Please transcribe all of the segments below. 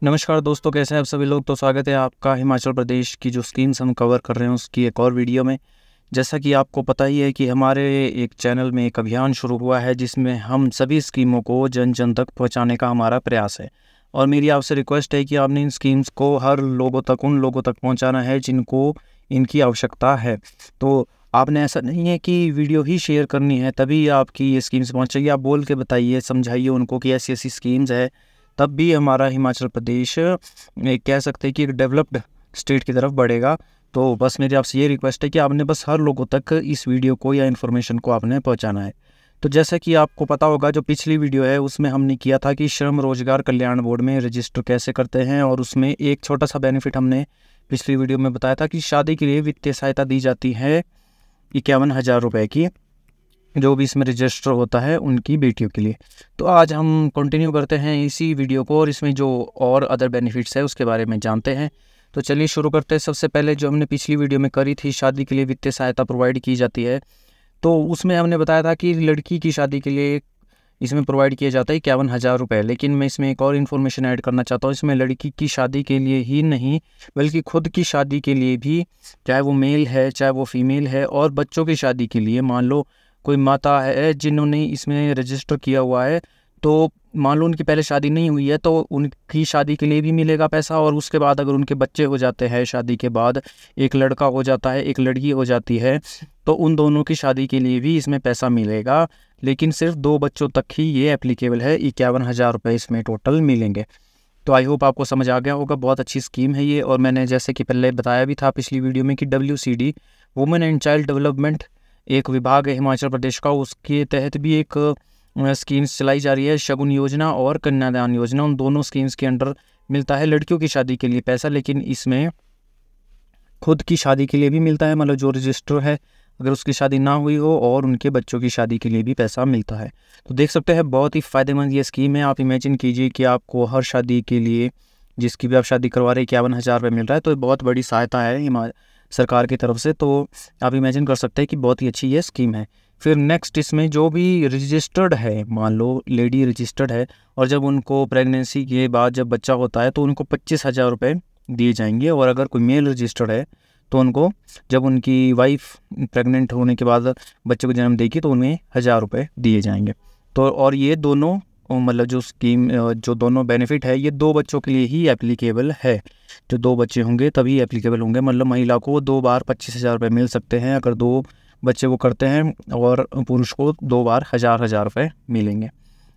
नमस्कार दोस्तों, कैसे हैं आप सभी लोग। तो स्वागत है आपका हिमाचल प्रदेश की जो स्कीम्स हम कवर कर रहे हैं उसकी एक और वीडियो में। जैसा कि आपको पता ही है कि हमारे एक चैनल में एक अभियान शुरू हुआ है जिसमें हम सभी स्कीमों को जन जन तक पहुंचाने का हमारा प्रयास है। और मेरी आपसे रिक्वेस्ट है कि आपने इन स्कीम्स को हर लोगों तक, उन लोगों तक पहुँचाना है जिनको इनकी आवश्यकता है। तो आपने ऐसा नहीं है कि वीडियो ही शेयर करनी है तभी आपकी ये स्कीम्स पहुँचेगी। आप बोल के बताइए, समझाइए उनको कि ऐसी ऐसी स्कीम्स है, तब भी हमारा हिमाचल प्रदेश कह सकते हैं कि एक डेवलप्ड स्टेट की तरफ बढ़ेगा। तो बस मेरी आपसे ये रिक्वेस्ट है कि आपने बस हर लोगों तक इस वीडियो को या इन्फॉर्मेशन को आपने पहुंचाना है। तो जैसा कि आपको पता होगा, जो पिछली वीडियो है उसमें हमने किया था कि श्रम रोजगार कल्याण बोर्ड में रजिस्टर कैसे करते हैं, और उसमें एक छोटा सा बेनिफिट हमने पिछली वीडियो में बताया था कि शादी के लिए वित्तीय सहायता दी जाती है 51,000 रुपये की, जो भी इसमें रजिस्टर होता है उनकी बेटियों के लिए। तो आज हम कंटिन्यू करते हैं इसी वीडियो को और इसमें जो और अदर बेनिफिट्स है उसके बारे में जानते हैं। तो चलिए शुरू करते हैं। सबसे पहले जो हमने पिछली वीडियो में करी थी, शादी के लिए वित्तीय सहायता प्रोवाइड की जाती है, तो उसमें हमने बताया था कि लड़की की शादी के लिए इसमें प्रोवाइड किया जाता है 51,000 रुपये। लेकिन मैं इसमें एक और इन्फॉर्मेशन ऐड करना चाहता हूँ। इसमें लड़की की शादी के लिए ही नहीं बल्कि खुद की शादी के लिए भी, चाहे वो मेल है चाहे वो फीमेल है, और बच्चों की शादी के लिए, मान लो कोई माता है जिन्होंने इसमें रजिस्टर किया हुआ है, तो मान लो उनकी पहले शादी नहीं हुई है तो उनकी शादी के लिए भी मिलेगा पैसा। और उसके बाद अगर उनके बच्चे हो जाते हैं, शादी के बाद एक लड़का हो जाता है एक लड़की हो जाती है, तो उन दोनों की शादी के लिए भी इसमें पैसा मिलेगा। लेकिन सिर्फ 2 बच्चों तक ही ये एप्लीकेबल है। 51,000 रुपये इसमें टोटल मिलेंगे। तो आई होप आपको समझ आ गया होगा। बहुत अच्छी स्कीम है ये। और मैंने जैसे कि पहले बताया भी था पिछली वीडियो में कि WCD women and child development एक विभाग है हिमाचल प्रदेश का, उसके तहत भी एक स्कीम्स चलाई जा रही है। शगुन योजना और कन्यादान योजना, उन दोनों स्कीम्स के अंडर मिलता है लड़कियों की शादी के लिए पैसा। लेकिन इसमें खुद की शादी के लिए भी मिलता है, मतलब जो रजिस्टर है अगर उसकी शादी ना हुई हो, और उनके बच्चों की शादी के लिए भी पैसा मिलता है। तो देख सकते हैं बहुत ही फ़ायदेमंद ये स्कीम है। आप इमेजिन कीजिए कि आपको हर शादी के लिए, जिसकी भी आप शादी करवा रहे हैं, 51,000 रुपये मिल रहा है। तो बहुत बड़ी सहायता है सरकार की तरफ से। तो आप इमेजिन कर सकते हैं कि बहुत ही अच्छी ये स्कीम है। फिर नेक्स्ट, इसमें जो भी रजिस्टर्ड है, मान लो लेडी रजिस्टर्ड है और जब उनको प्रेगनेंसी के बाद जब बच्चा होता है तो उनको 25,000 रुपये दिए जाएंगे। और अगर कोई मेल रजिस्टर्ड है तो उनको, जब उनकी वाइफ प्रेग्नेंट होने के बाद बच्चे को जन्म देगी तो उन्हें 1,000 रुपये दिए जाएंगे। तो और ये दोनों, मतलब जो स्कीम, जो दोनों बेनिफिट है, ये 2 बच्चों के लिए ही एप्लीकेबल है। जो 2 बच्चे होंगे तभी एप्लीकेबल होंगे। मतलब महिला को 2 बार 25,000 रुपये मिल सकते हैं अगर 2 बच्चे वो करते हैं, और पुरुष को 2 बार 1,000 रुपये मिलेंगे।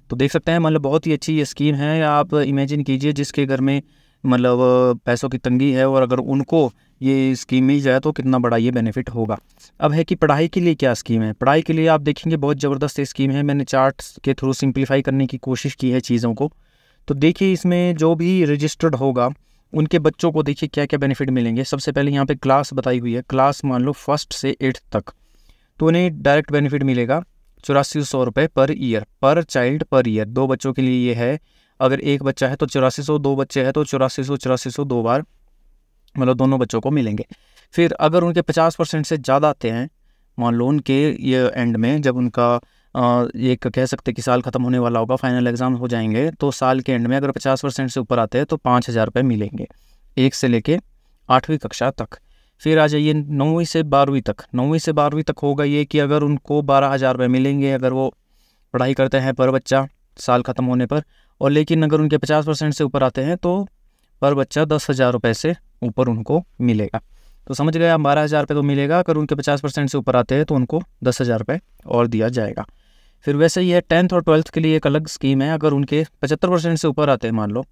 तो देख सकते हैं, मतलब बहुत ही अच्छी ये स्कीम है। आप इमेजिन कीजिए जिसके घर में मतलब पैसों की तंगी है, और अगर उनको ये स्कीम मिल जाए तो कितना बड़ा ये बेनिफिट होगा। अब है कि पढ़ाई के लिए क्या स्कीम है। पढ़ाई के लिए आप देखेंगे बहुत ज़बरदस्त स्कीम है। मैंने चार्ट्स के थ्रू सिंप्लीफाई करने की कोशिश की है चीज़ों को। तो देखिए, इसमें जो भी रजिस्टर्ड होगा उनके बच्चों को देखिए क्या क्या बेनिफिट मिलेंगे। सबसे पहले यहाँ पे क्लास बताई हुई है। क्लास मान लो 1st से 8th तक, तो उन्हें डायरेक्ट बेनिफिट मिलेगा 8400 रुपये पर ईयर, पर चाइल्ड पर ईयर। 2 बच्चों के लिए ये है। अगर एक बच्चा है तो 8400, 2 बच्चे हैं तो 8400 2 बार, मतलब दोनों बच्चों को मिलेंगे। फिर अगर उनके 50% से ज़्यादा आते हैं, मान लो उनके ये एंड में जब उनका एक कह सकते हैं कि साल ख़त्म होने वाला होगा, फाइनल एग्ज़ाम हो जाएंगे, तो साल के एंड में अगर 50% से ऊपर आते हैं तो 5,000 रुपये मिलेंगे, 1 से लेके 8वीं कक्षा तक। फिर आ जाइए 9वीं से 12वीं तक। 9वीं से 12वीं तक होगा ये कि अगर उनको 12,000 रुपये मिलेंगे अगर वो पढ़ाई करते हैं पर बच्चा साल ख़त्म होने पर। और लेकिन अगर उनके 50% से ऊपर आते हैं तो पर बच्चा 10,000 रुपये से ऊपर उनको मिलेगा। तो समझ गए आप, 12,000 रुपये तो मिलेगा। अगर उनके 50% से ऊपर आते हैं तो उनको 10,000 रुपये और दिया जाएगा। फिर वैसे ही है 10th और 12th के लिए एक अलग स्कीम है। अगर उनके 75% से ऊपर आते हैं, मान लो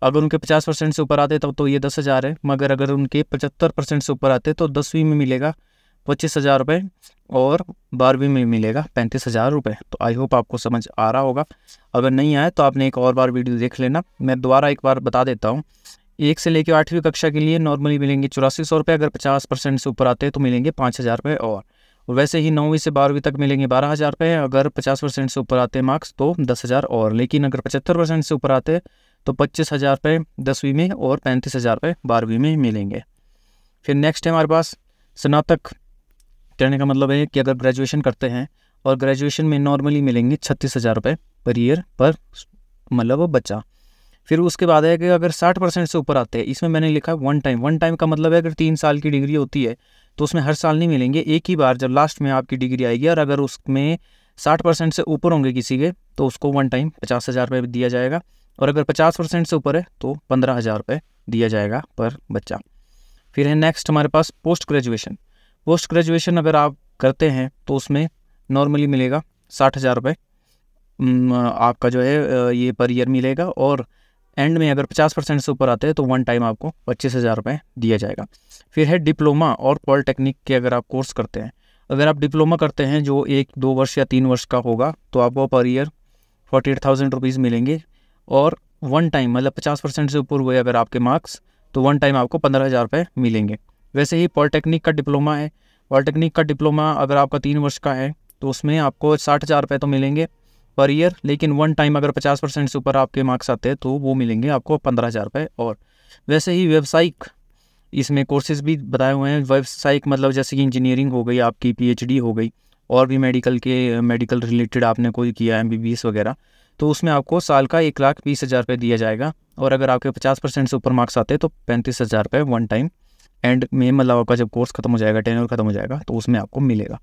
अगर उनके 50% से ऊपर आते तब तो ये 10,000 है, मगर अगर उनके 75% से ऊपर आते तो 10वीं में मिलेगा 25,000 रुपये और 12वीं में मिलेगा 35,000 रुपये। तो आई होप आपको समझ आ रहा होगा। अगर नहीं आए तो आपने एक और बार वीडियो देख लेना। मैं दोबारा एक बार बता देता हूँ। 1 से लेकर 8वीं कक्षा के लिए नॉर्मली मिलेंगे 8400 रुपये। अगर 50% से ऊपर आते हैं तो मिलेंगे 5,000 रुपये। और वैसे ही 9वीं से 12वीं तक मिलेंगे 12,000 रुपये। अगर 50% से ऊपर आते हैं मार्क्स तो 10,000 और। लेकिन अगर 75% से ऊपर आते तो 25,000 रुपये 10वीं में और 35,000 रुपये 12वीं में मिलेंगे। फिर नेक्स्ट है हमारे पास स्नातक। कहने का मतलब है कि अगर ग्रेजुएशन करते हैं और ग्रेजुएशन में नॉर्मली मिलेंगे 36,000 रुपये पर ईयर पर, मतलब बच्चा। फिर उसके बाद है कि अगर 60% से ऊपर आते हैं, इसमें मैंने लिखा वन टाइम का मतलब है अगर 3 साल की डिग्री होती है तो उसमें हर साल नहीं मिलेंगे, एक ही बार जब लास्ट में आपकी डिग्री आएगी, और अगर उसमें 60% से ऊपर होंगे किसी के तो उसको वन टाइम 50,000 रुपये दिया जाएगा, और अगर 50% से ऊपर है तो 15,000 रुपये दिया जाएगा पर बच्चा। फिर है नेक्स्ट हमारे पास पोस्ट ग्रेजुएशन अगर आप करते हैं तो उसमें नॉर्मली मिलेगा 60,000 रुपये आपका जो है ये पर ईयर मिलेगा, और एंड में अगर 50% से ऊपर आते हैं तो वन टाइम आपको 25,000 रुपये दिया जाएगा। फिर है डिप्लोमा और पॉलिटेक्निक के अगर आप कोर्स करते हैं, अगर आप डिप्लोमा करते हैं जो 1-2 वर्ष या 3 वर्ष का होगा तो आपको पर ईयर 48,000 रुपीज़ मिलेंगे, और वन टाइम मतलब 50% से ऊपर हुए अगर आपके मार्क्स तो वन टाइम आपको 15,000 रुपये मिलेंगे। वैसे ही पॉलिटेक्निक का डिप्लोमा है, पॉलिटेक्निक का डिप्लोमा अगर आपका 3 वर्ष का है तो उसमें आपको 60,000 रुपये तो मिलेंगे पर ईयर, लेकिन वन टाइम अगर 50% से ऊपर आपके मार्क्स आते हैं तो वो मिलेंगे आपको 15,000 रुपये। और वैसे ही व्यावसायिक इसमें कोर्सेज भी बताए हुए हैं। व्यावसायिक मतलब जैसे कि इंजीनियरिंग हो गई, आपकी PhD हो गई, और भी मेडिकल रिलेटेड आपने कोई किया MBBS वगैरह, तो उसमें आपको साल का 1,20,000 रुपये दिया जाएगा, और अगर आपके 50% से ऊपर मार्क्स आते हैं तो 35,000 रुपये वन टाइम एंड में, मतलब आपका जब कोर्स खत्म हो जाएगा, टेन्योर खत्म हो जाएगा तो उसमें आपको मिलेगा।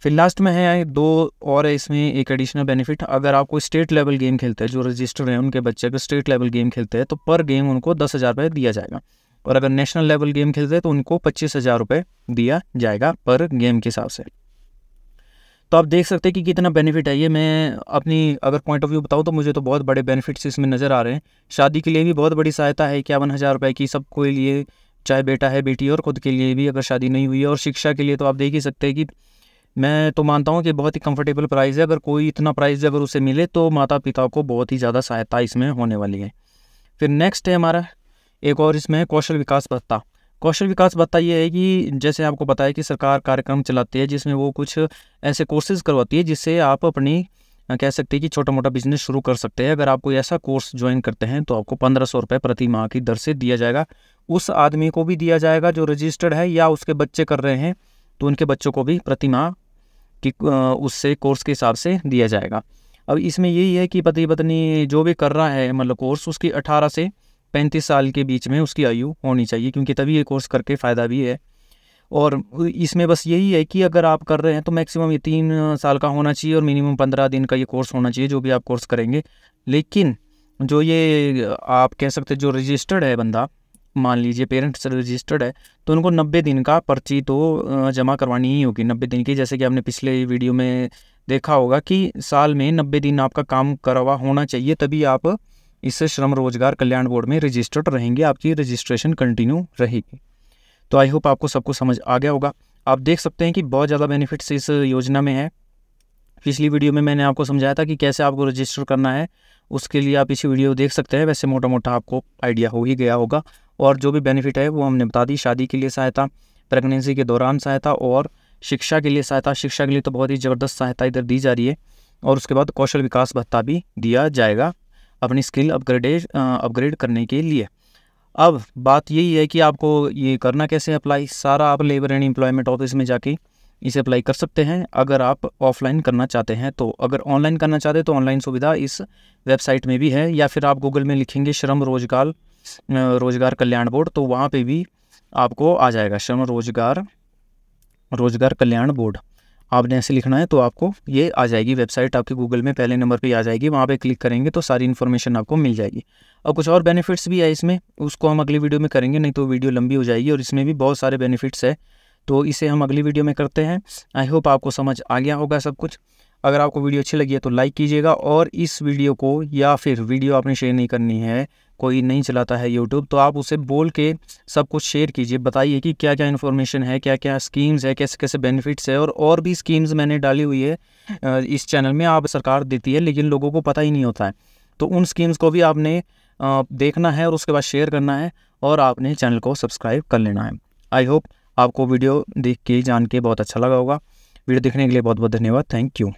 फिर लास्ट में है 2 और है इसमें एक एडिशनल बेनिफिट, अगर आपको स्टेट लेवल गेम खेलते हैं, जो रजिस्टर्ड हैं उनके बच्चे अगर स्टेट लेवल गेम खेलते हैं तो पर गेम उनको 10,000 रुपये दिया जाएगा, और अगर नेशनल लेवल गेम खेलते हैं तो उनको 25,000 रुपये दिया जाएगा पर गेम के हिसाब से। तो आप देख सकते हैं कि कितना बेनिफिट है ये। मैं अपनी अगर पॉइंट ऑफ व्यू बताऊँ तो मुझे तो बहुत बड़े बेनिफिट्स इसमें नज़र आ रहे हैं। शादी के लिए भी बहुत बड़ी सहायता है 51,000 रुपये की सबके लिए, चाहे बेटा है बेटी, और ख़ुद के लिए भी अगर शादी नहीं हुई है। और शिक्षा के लिए तो आप देख ही सकते हैं कि मैं तो मानता हूँ कि बहुत ही कंफर्टेबल प्राइस है, अगर कोई इतना प्राइस अगर उसे मिले तो माता पिता को बहुत ही ज़्यादा सहायता इसमें होने वाली है। फिर नेक्स्ट है हमारा एक और इसमें है कौशल विकास भत्ता। कौशल विकास भत्ता ये है कि जैसे आपको पता है कि सरकार कार्यक्रम चलाती है जिसमें वो कुछ ऐसे कोर्सेज करवाती है जिससे आप अपनी कह सकते हैं कि छोटा मोटा बिजनेस शुरू कर सकते हैं। अगर आप कोई ऐसा कोर्स ज्वाइन करते हैं तो आपको 1,500 रुपये प्रति माह की दर से दिया जाएगा। उस आदमी को भी दिया जाएगा जो रजिस्टर्ड है, या उसके बच्चे कर रहे हैं तो उनके बच्चों को भी प्रति माह कि उससे कोर्स के हिसाब से दिया जाएगा। अब इसमें यही है कि पति पत्नी जो भी कर रहा है मतलब कोर्स, उसकी 18 से 35 साल के बीच में उसकी आयु होनी चाहिए, क्योंकि तभी ये कोर्स करके फ़ायदा भी है। और इसमें बस यही है कि अगर आप कर रहे हैं तो मैक्सिमम ये 3 साल का होना चाहिए और मिनिमम 15 दिन का ये कोर्स होना चाहिए जो भी आप कोर्स करेंगे। लेकिन जो ये आप कह सकते हैं जो रजिस्टर्ड है बंदा, मान लीजिए पेरेंट्स रजिस्टर्ड है, तो उनको 90 दिन का पर्ची तो जमा करवानी ही होगी 90 दिन की। जैसे कि आपने पिछले वीडियो में देखा होगा कि साल में 90 दिन आपका काम करवा होना चाहिए, तभी आप इस श्रम रोजगार कल्याण बोर्ड में रजिस्टर्ड रहेंगे, आपकी रजिस्ट्रेशन कंटिन्यू रहेगी। तो आई होप आपको सब कुछ समझ आ गया होगा। आप देख सकते हैं कि बहुत ज़्यादा बेनिफिट्स इस योजना में है। पिछली वीडियो में मैंने आपको समझाया था कि कैसे आपको रजिस्टर करना है, उसके लिए आप इसी वीडियो देख सकते हैं। वैसे मोटा मोटा आपको आइडिया हो ही गया होगा, और जो भी बेनिफिट है वो हमने बता दी। शादी के लिए सहायता, प्रेगनेंसी के दौरान सहायता, और शिक्षा के लिए सहायता। शिक्षा के लिए तो बहुत ही ज़बरदस्त सहायता इधर दी जा रही है। और उसके बाद कौशल विकास भत्ता भी दिया जाएगा अपनी स्किल अपग्रेड करने के लिए। अब बात यही है कि आपको ये करना कैसे अप्लाई, सारा आप लेबर एंड एम्प्लॉयमेंट ऑफिस में जाके इसे अप्लाई कर सकते हैं अगर आप ऑफलाइन करना चाहते हैं तो। अगर ऑनलाइन करना चाहते हैं तो ऑनलाइन सुविधा इस वेबसाइट में भी है, या फिर आप गूगल में लिखेंगे श्रम रोजगार कल्याण बोर्ड, तो वहाँ पे भी आपको आ जाएगा श्रम रोजगार कल्याण बोर्ड। आपने ऐसे लिखना है तो आपको ये आ जाएगी वेबसाइट, आपके गूगल में पहले नंबर पे आ जाएगी। वहाँ पे क्लिक करेंगे तो सारी इन्फॉर्मेशन आपको मिल जाएगी। और कुछ और बेनिफिट्स भी है इसमें, उसको हम अगली वीडियो में करेंगे, नहीं तो वीडियो लंबी हो जाएगी। और इसमें भी बहुत सारे बेनिफिट्स है, तो इसे हम अगली वीडियो में करते हैं। आई होप आपको समझ आ गया होगा सब कुछ। अगर आपको वीडियो अच्छी लगी है तो लाइक कीजिएगा, और इस वीडियो को, या फिर वीडियो आपने शेयर नहीं करनी है, कोई नहीं चलाता है यूट्यूब, तो आप उसे बोल के सब कुछ शेयर कीजिए। बताइए कि क्या क्या इन्फॉर्मेशन है, क्या क्या स्कीम्स है, कैसे कैसे बेनिफिट्स है। और भी स्कीम्स मैंने डाली हुई है इस चैनल में, आप सरकार देती है लेकिन लोगों को पता ही नहीं होता है। तो उन स्कीम्स को भी आपने देखना है और उसके बाद शेयर करना है, और आपने चैनल को सब्सक्राइब कर लेना है। आई होप आपको वीडियो देख के जान के बहुत अच्छा लगा होगा। वीडियो देखने के लिए बहुत बहुत धन्यवाद। Thank you.